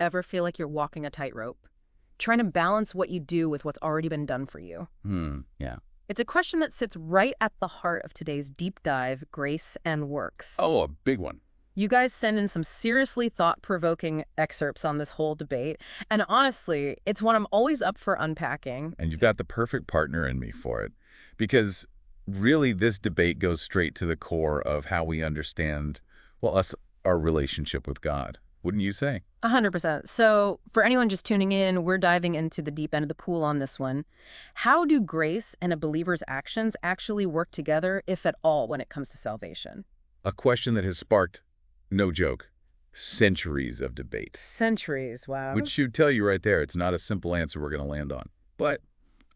ever feel like you're walking a tightrope, trying to balance what you do with what's already been done for you? Yeah. It's a question that sits right at the heart of today's deep dive, Grace and Works. Oh, a big one. You guys send in some seriously thought-provoking excerpts on this whole debate, and honestly, it's one I'm always up for unpacking. And you've got the perfect partner in me for it. Because really this debate goes straight to the core of how we understand, well, our relationship with God. Wouldn't you say? 100%. So for anyone just tuning in, we're diving into the deep end of the pool on this one. How do grace and a believer's actions actually work together, if at all, when it comes to salvation? A question that has sparked, no joke, centuries of debate. Centuries, wow. Which should tell you right there, it's not a simple answer we're going to land on. But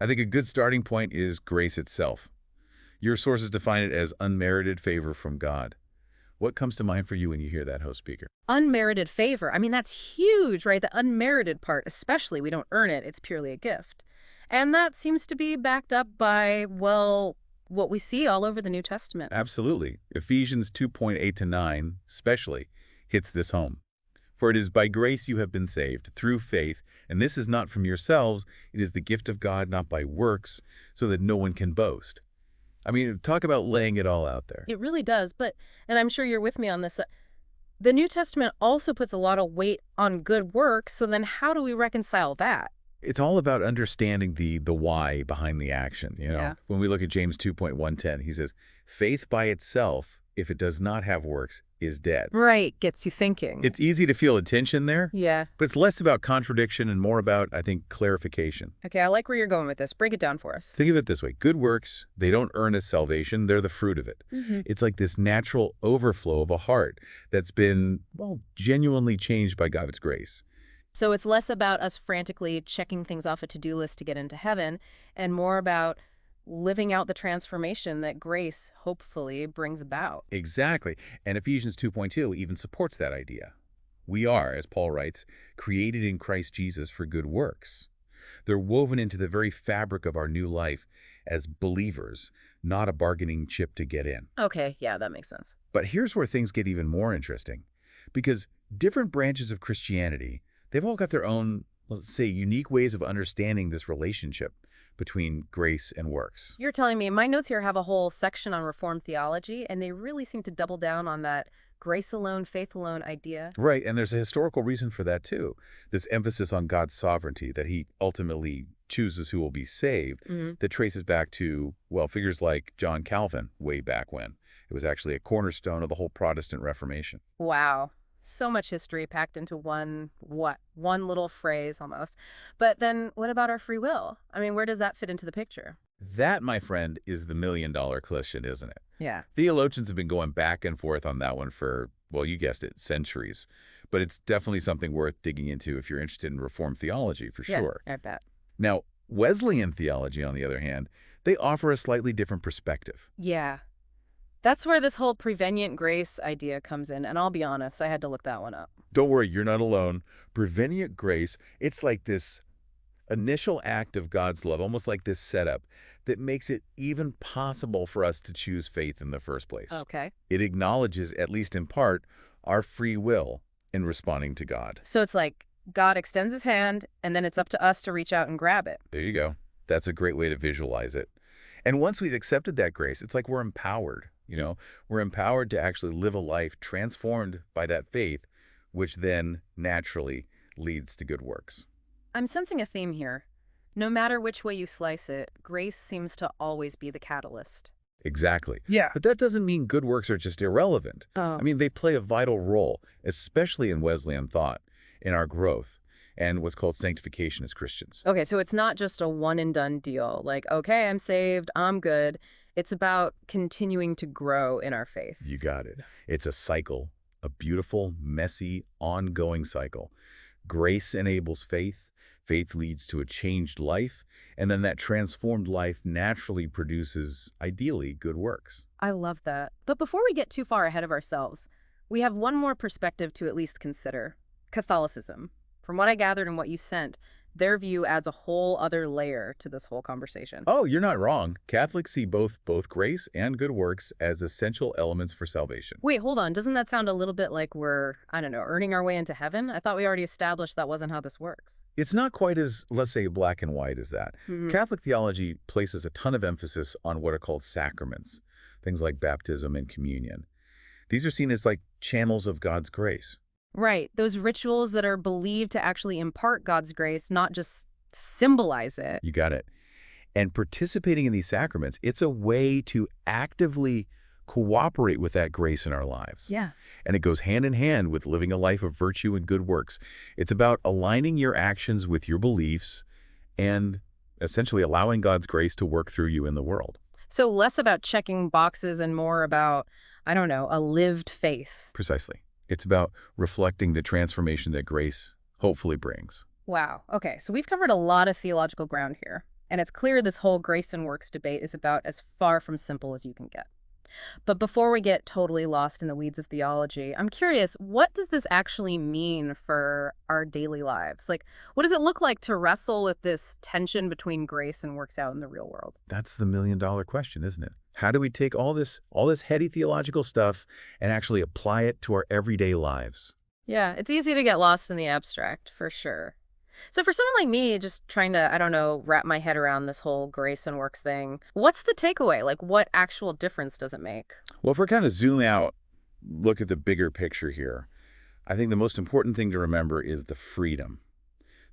I think a good starting point is grace itself. Your sources define it as unmerited favor from God. What comes to mind for you when you hear that, host speaker? Unmerited favor. I mean, that's huge, right? The unmerited part, especially. We don't earn it. It's purely a gift. And that seems to be backed up by, well, what we see all over the New Testament. Absolutely. Ephesians 2:8-9 especially hits this home. For it is by grace you have been saved, through faith, and this is not from yourselves, it is the gift of God, not by works, so that no one can boast. I mean, talk about laying it all out there. It really does. But, and I'm sure you're with me on this, the New Testament also puts a lot of weight on good works. So then how do we reconcile that? It's all about understanding the why behind the action. Yeah. When we look at James 2:110, he says, faith by itself, if it does not have works, is dead. Right. Gets you thinking. It's easy to feel a tension there, Yeah. but it's less about contradiction and more about, I think, clarification. Okay, I like where you're going with this. Break it down for us. Think of it this way. Good works, they don't earn us salvation. They're the fruit of it. It's like this natural overflow of a heart that's been, well, genuinely changed by God's grace. So it's less about us frantically checking things off a to-do list to get into heaven and more about living out the transformation that grace hopefully brings about. Exactly. And Ephesians 2:2 even supports that idea. We are, as Paul writes, created in Christ Jesus for good works. They're woven into the very fabric of our new life as believers, not a bargaining chip to get in. Okay, yeah, that makes sense. But here's where things get even more interesting. Because different branches of Christianity, they've all got their own, let's say, unique ways of understanding this relationship between grace and works. You're telling me my notes here have a whole section on Reformed theology, and they really seem to double down on that grace alone, faith alone idea. Right, and there's a historical reason for that too. This emphasis on God's sovereignty, that he ultimately chooses who will be saved, that traces back to, well, figures like John Calvin way back when. It was actually a cornerstone of the whole Protestant Reformation. Wow. So much history packed into one little phrase almost. But then what about our free will? I mean, where does that fit into the picture? That, my friend, is the million-dollar question, isn't it? Yeah. Theologians have been going back and forth on that one for, well, you guessed it, centuries. But it's definitely something worth digging into if you're interested in Reformed theology, for sure. I bet. Now, Wesleyan theology, on the other hand, they offer a slightly different perspective. Yeah. That's where this whole prevenient grace idea comes in, and I'll be honest, I had to look that one up. Don't worry, you're not alone. Prevenient grace, it's like this initial act of God's love, almost like this setup, that makes it even possible for us to choose faith in the first place. Okay. It acknowledges, at least in part, our free will in responding to God. So it's like God extends his hand, and then it's up to us to reach out and grab it. There you go. That's a great way to visualize it. And once we've accepted that grace, it's like we're empowered. We're empowered to actually live a life transformed by that faith, which then naturally leads to good works. I'm sensing a theme here. No matter which way you slice it, grace seems to always be the catalyst. Exactly. Yeah. But that doesn't mean good works are just irrelevant. Oh. I mean, they play a vital role, especially in Wesleyan thought, in our growth and what's called sanctification as Christians. Okay, so it's not just a one-and-done deal. Like, okay, I'm saved, I'm good. It's about continuing to grow in our faith. You got it. It's a cycle, a beautiful, messy, ongoing cycle. Grace enables faith. Faith leads to a changed life. And then that transformed life naturally produces, ideally, good works. I love that. But before we get too far ahead of ourselves, we have one more perspective to at least consider. Catholicism. From what I gathered and what you sent, Their view adds a whole other layer to this whole conversation. Oh, you're not wrong. Catholics see both grace and good works as essential elements for salvation. Wait, hold on. Doesn't that sound a little bit like we're, I don't know, earning our way into heaven? I thought we already established that wasn't how this works. It's not quite as, let's say, black and white as that. Hmm. Catholic theology places a ton of emphasis on what are called sacraments, things like baptism and communion. These are seen as like channels of God's grace. Right. Those rituals that are believed to actually impart God's grace, not just symbolize it. You got it. And participating in these sacraments, it's a way to actively cooperate with that grace in our lives. Yeah. And it goes hand in hand with living a life of virtue and good works. It's about aligning your actions with your beliefs and essentially allowing God's grace to work through you in the world. So less about checking boxes and more about, I don't know, a lived faith. Precisely. It's about reflecting the transformation that grace hopefully brings. Wow. Okay, so we've covered a lot of theological ground here. And it's clear this whole grace and works debate is about as far from simple as you can get. But before we get totally lost in the weeds of theology, I'm curious, what does this actually mean for our daily lives? Like, what does it look like to wrestle with this tension between grace and works out in the real world? That's the million-dollar question, isn't it? How do we take all this heady theological stuff and actually apply it to our everyday lives? Yeah, it's easy to get lost in the abstract, for sure. So for someone like me, just trying to, I don't know, wrap my head around this whole grace and works thing, what's the takeaway? Like, what actual difference does it make? Well, if we're kind of zoom out, look at the bigger picture here, I think the most important thing to remember is the freedom.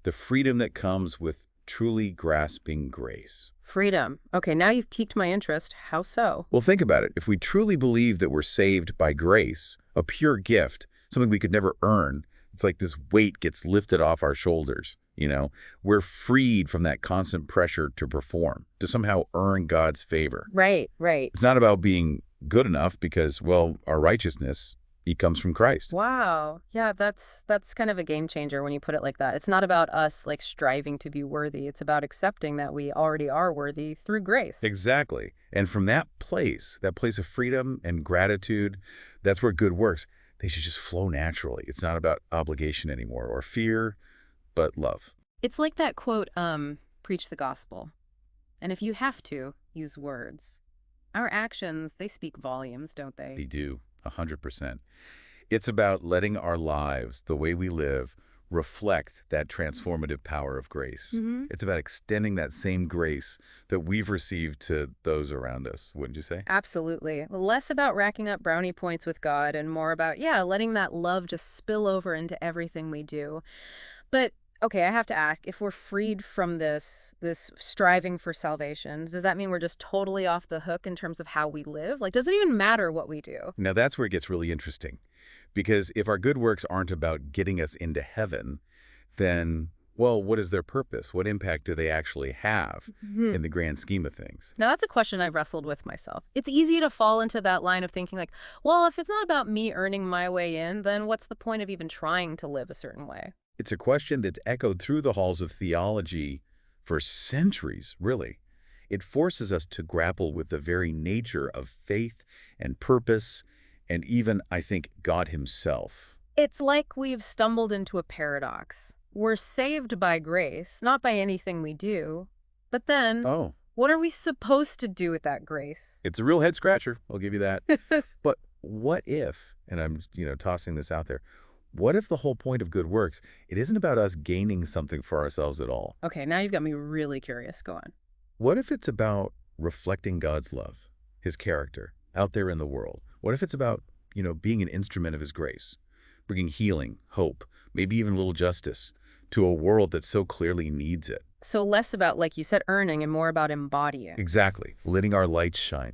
The freedom that comes with truly grasping grace. Freedom. Okay, now you've piqued my interest. How so? Well, think about it. If we truly believe that we're saved by grace, a pure gift, something we could never earn, it's like this weight gets lifted off our shoulders, you know? We're freed from that constant pressure to perform, to somehow earn God's favor. Right, right. It's not about being good enough because, well, our righteousness, it comes from Christ. Wow. Yeah, that's kind of a game changer when you put it like that. It's not about us like striving to be worthy. It's about accepting that we already are worthy through grace. Exactly. And from that place of freedom and gratitude, that's where good works. They should just flow naturally. It's not about obligation anymore or fear, but love. It's like that quote, preach the gospel. And if you have to, use words. Our actions, they speak volumes, don't they? They do, 100%. It's about letting our lives, the way we live, reflect that transformative power of grace. It's about extending that same grace that we've received to those around us, wouldn't you say? Absolutely. Less about racking up brownie points with God and more about, yeah, letting that love just spill over into everything we do. But okay, I have to ask, if we're freed from this striving for salvation, does that mean we're just totally off the hook in terms of how we live? Like, does it even matter what we do? Now that's where it gets really interesting. Because if our good works aren't about getting us into heaven, then, well, what is their purpose? What impact do they actually have in the grand scheme of things? Now, that's a question I've wrestled with myself. It's easy to fall into that line of thinking like, well, if it's not about me earning my way in, then what's the point of even trying to live a certain way? It's a question that's echoed through the halls of theology for centuries, really. It forces us to grapple with the very nature of faith and purpose, and even, I think, God himself. It's like we've stumbled into a paradox. We're saved by grace, not by anything we do. But then, Oh, what are we supposed to do with that grace? it's a real head scratcher, I'll give you that. But what if, and I'm, tossing this out there, what if the whole point of good works, it isn't about us gaining something for ourselves at all? Okay, now you've got me really curious. Go on. What if it's about reflecting God's love, his character, out there in the world? What if it's about, being an instrument of his grace, bringing healing, hope, maybe even a little justice to a world that so clearly needs it? So less about, like you said, earning and more about embodying. Exactly. Letting our light shine.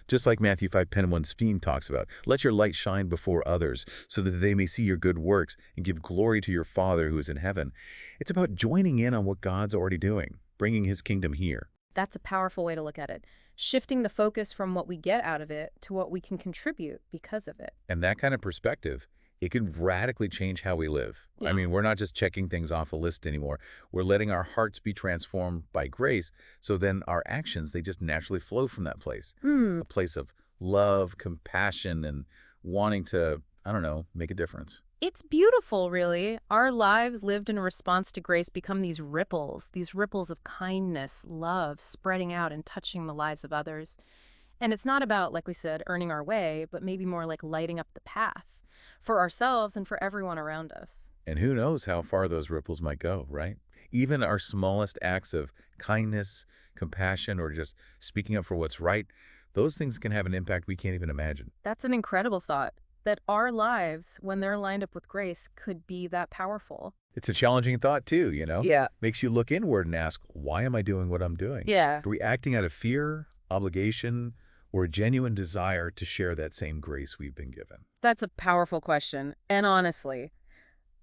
Just like Matthew 5:10-11 talks about, let your light shine before others so that they may see your good works and give glory to your Father who is in heaven. It's about joining in on what God's already doing, bringing his kingdom here. That's a powerful way to look at it. Shifting the focus from what we get out of it to what we can contribute because of it. And that kind of perspective, it can radically change how we live. Yeah. I mean, we're not just checking things off a list anymore. We're letting our hearts be transformed by grace, so then our actions, they just naturally flow from that place. A place of love, compassion, and wanting to I don't know, make a difference. It's beautiful, really. Our lives lived in response to grace become these ripples of kindness, love, spreading out and touching the lives of others. And it's not about, like we said, earning our way, but maybe more like lighting up the path for ourselves and for everyone around us. And who knows how far those ripples might go, right? Even our smallest acts of kindness, compassion, or just speaking up for what's right, those things can have an impact we can't even imagine. That's an incredible thought, that our lives, when they're lined up with grace, could be that powerful. It's a challenging thought too, Yeah. Makes you look inward and ask, why am I doing what I'm doing? Yeah. Are we acting out of fear, obligation, or a genuine desire to share that same grace we've been given? That's a powerful question. And honestly,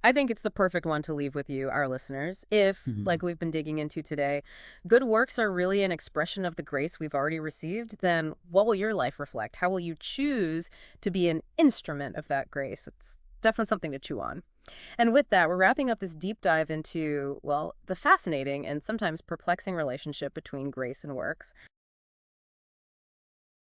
I think it's the perfect one to leave with you, our listeners. If, like we've been digging into today, good works are really an expression of the grace we've already received, then what will your life reflect? How will you choose to be an instrument of that grace? It's definitely something to chew on. And with that, we're wrapping up this deep dive into, well, the fascinating and sometimes perplexing relationship between grace and works.